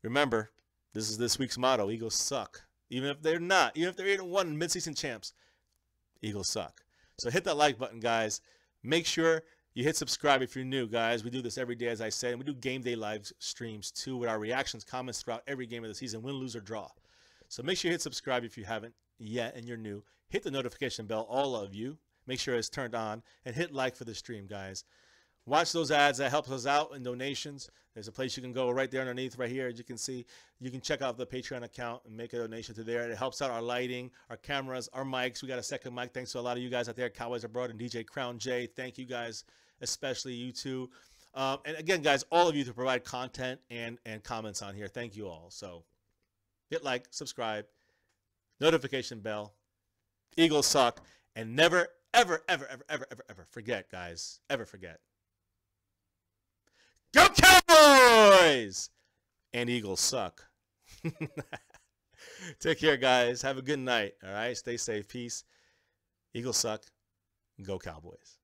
Remember, this is this week's motto. Eagles suck. Even if they're not. Even if they're 8-1 midseason champs. Eagles suck. So hit that like button, guys. Make sure you hit subscribe if you're new, guys. We do this every day, as I said. And we do game day live streams, too, with our reactions, comments throughout every game of the season, win, lose, or draw. So make sure you hit subscribe if you haven't yet and you're new. Hit the notification bell, all of you. Make sure it's turned on. And hit like for the stream, guys. Watch those ads. That helps us out in donations. There's a place you can go right there underneath, right here. As you can see, you can check out the Patreon account and make a donation to there. It helps out our lighting, our cameras, our mics. We got a second mic. Thanks to a lot of you guys out there, Cowboys Abroad and DJ Crown J. Thank you guys, especially you two. And again, guys, all of you to provide content and comments on here. Thank you all. So hit like, subscribe, notification bell. Eagles suck. And never, ever, ever, ever, ever, ever, ever forget, guys. Ever forget. Go Cowboys! And Eagles suck. Take care, guys. Have a good night. All right? Stay safe. Peace. Eagles suck. Go Cowboys.